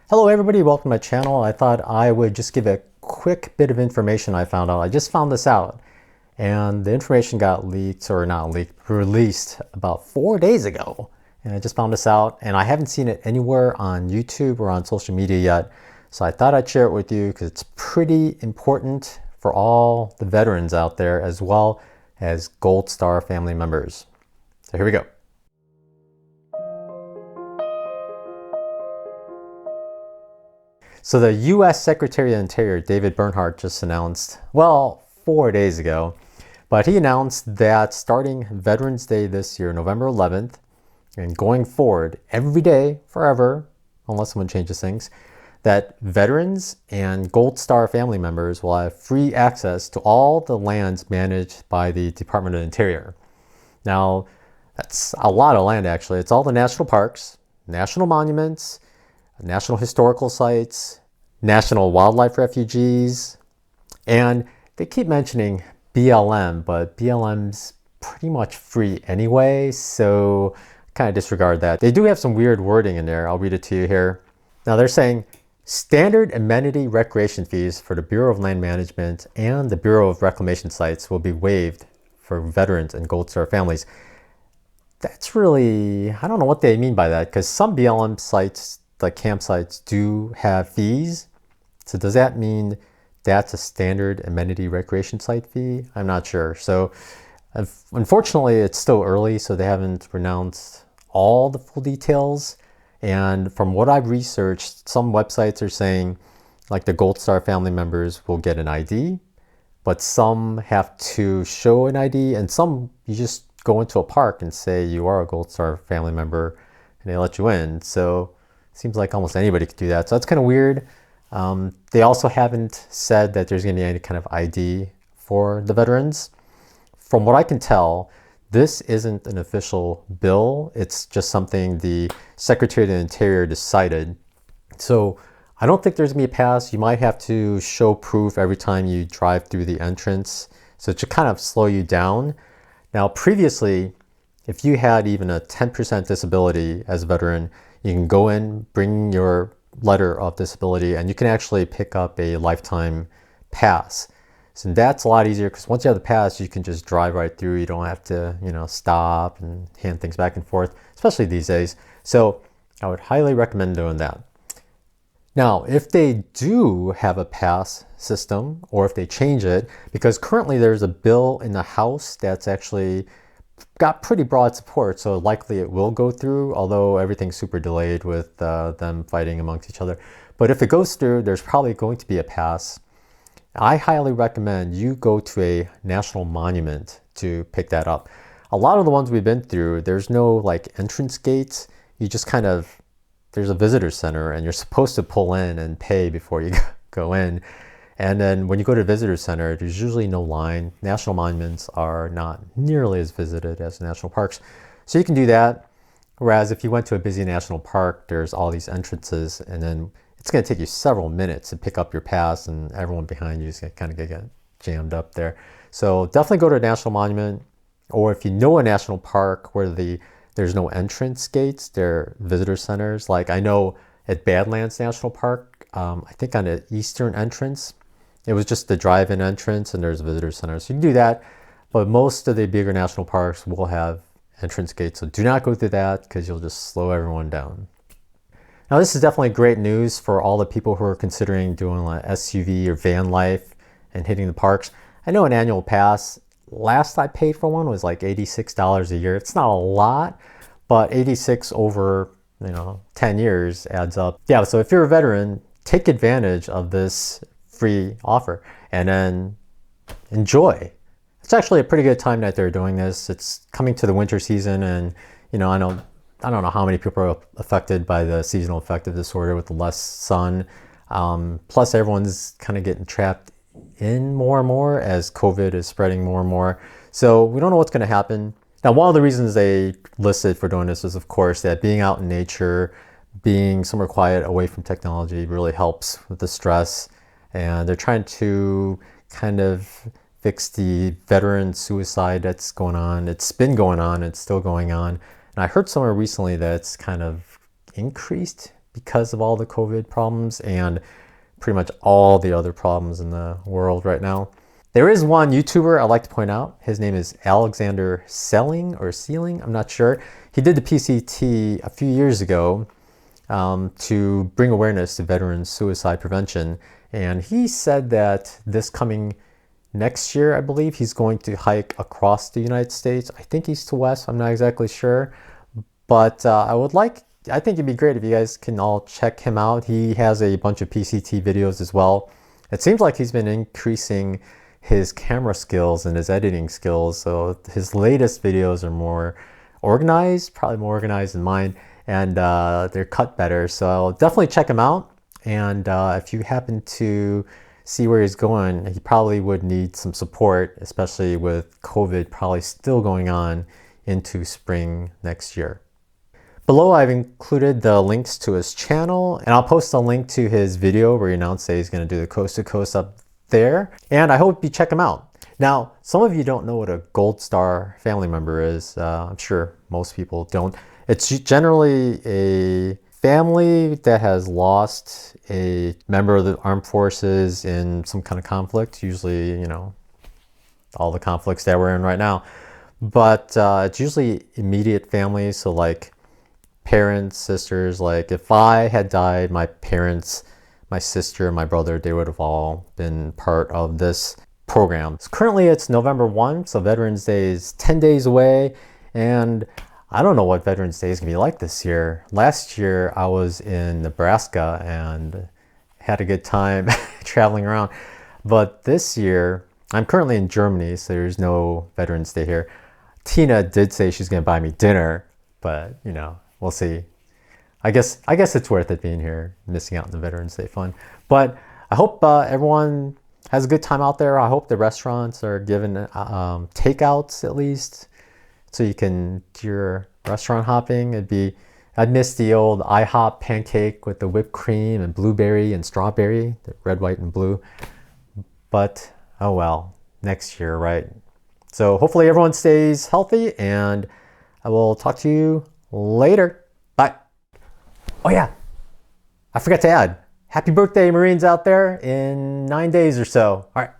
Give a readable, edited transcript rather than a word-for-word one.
Hello everybody, welcome to my channel. I thought I would just give a quick bit of information I found out. I just found this out and the information got leaked, or not leaked, released about 4 days ago. And I just found this out and I haven't seen it anywhere on YouTube or on social media yet. So I thought I'd share it with you because it's pretty important for all the veterans out there as well as Gold Star family members. So here we go. So the U.S. Secretary of the Interior, David Bernhardt, just announced, well, 4 days ago, but he announced that starting Veterans Day this year, November 11th, and going forward, every day, forever, unless someone changes things, that veterans and Gold Star family members will have free access to all the lands managed by the Department of the Interior. Now, that's a lot of land, actually. It's all the national parks, national monuments, national historical sites, national wildlife refuges, and they keep mentioning BLM, but BLM's pretty much free anyway, so kind of disregard that. They do have some weird wording in there. I'll read it to you here. Now they're saying standard amenity recreation fees for the Bureau of Land Management and the Bureau of Reclamation sites will be waived for veterans and Gold Star families. That's really, I don't know what they mean by that, because some BLM sites, the campsites, do have fees. So does that mean that's a standard amenity recreation site fee? I'm not sure. So unfortunately, it's still early, so they haven't announced all the full details. And from what I've researched, some websites are saying like the Gold Star family members will get an ID, but some have to show an ID, and some you just go into a park and say you are a Gold Star family member and they let you in. So seems like almost anybody could do that. So that's kind of weird. They also haven't said that there's going to be any kind of ID for the veterans. From what I can tell, this isn't an official bill. It's just something the Secretary of the Interior decided. So I don't think there's going to be a pass. You might have to show proof every time you drive through the entrance. So it should kind of slow you down. Now, previously, if you had even a 10% disability as a veteran, you can go in, bring your letter of disability, and you can actually pick up a lifetime pass. So that's a lot easier because once you have the pass, you can just drive right through. You don't have to, stop and hand things back and forth, especially these days. So I would highly recommend doing that. Now, if they do have a pass system, or if they change it, because currently there's a bill in the House that's actually got pretty broad support, so likely it will go through, although everything's super delayed with them fighting amongst each other. But if it goes through, there's probably going to be a pass. I highly recommend you go to a national monument to pick that up. A lot of the ones we've been through, there's no like entrance gates. You just there's a visitor center and you're supposed to pull in and pay before you go in. And then when you go to the visitor center, there's usually no line. National monuments are not nearly as visited as national parks. So you can do that. Whereas if you went to a busy national park, there's all these entrances, and then it's going to take you several minutes to pick up your pass, and everyone behind you is going to kind of get jammed up there. So definitely go to a national monument, or if you know a national park where there's no entrance gates, they're visitor centers. Like I know at Badlands National Park, I think on the eastern entrance, it was just the drive-in entrance and there's a visitor center. So you can do that, but most of the bigger national parks will have entrance gates. So do not go through that because you'll just slow everyone down. Now this is definitely great news for all the people who are considering doing like SUV or van life and hitting the parks. I know an annual pass, last I paid for one was like $86 a year. It's not a lot, but 86 over 10 years adds up. Yeah, so if you're a veteran, take advantage of this free offer and then enjoy. It's actually a pretty good time that they're doing this. It's coming to the winter season, and I don't know how many people are affected by the seasonal affective disorder with the less sun. Plus everyone's kind of getting trapped in more and more as COVID is spreading more and more. So we don't know what's going to happen. Now, one of the reasons they listed for doing this is, of course, that being out in nature, being somewhere quiet away from technology really helps with the stress. And they're trying to kind of fix the veteran suicide that's going on. It's been going on, it's still going on. And I heard somewhere recently that it's kind of increased because of all the COVID problems and pretty much all the other problems in the world right now. There is one YouTuber I'd like to point out. His name is Alexander Seling or Seling, I'm not sure. He did the PCT a few years ago to bring awareness to veterans suicide prevention. And he said that this coming next year, I believe, he's going to hike across the United States. I think east to west, I'm not exactly sure. But I think it'd be great if you guys can all check him out. He has a bunch of PCT videos as well. It seems like he's been increasing his camera skills and his editing skills. So his latest videos are more organized, probably more organized than mine, and they're cut better. So definitely check him out. And if you happen to see where he's going, he probably would need some support, especially with COVID probably still going on into spring next year. Below, I've included the links to his channel, and I'll post a link to his video where he announced that he's going to do the coast to coast up there, and I hope you check him out. Now, some of you don't know what a Gold Star family member is. I'm sure most people don't. It's generally a family that has lost a member of the armed forces in some kind of conflict, usually, you know, all the conflicts that we're in right now. But it's usually immediate families, so like parents, sisters. Like if I had died, my parents, my sister, my brother, they would have all been part of this program. So currently it's November 1, so Veterans Day is 10 days away, and I don't know what Veterans Day is gonna be like this year. Last year I was in Nebraska and had a good time traveling around, but this year I'm currently in Germany, so there's no Veterans Day here. Tina did say she's gonna buy me dinner, but you know, we'll see. I guess it's worth it being here, missing out on the Veterans Day fun. But I hope everyone has a good time out there. I hope the restaurants are giving takeouts at least, so you can do your restaurant hopping. I'd miss the old IHOP pancake with the whipped cream and blueberry and strawberry, the red, white, and blue. But oh well, next year, right? So hopefully everyone stays healthy, and I will talk to you later. Bye. Oh yeah, I forgot to add, happy birthday, Marines out there in 9 days or so. All right.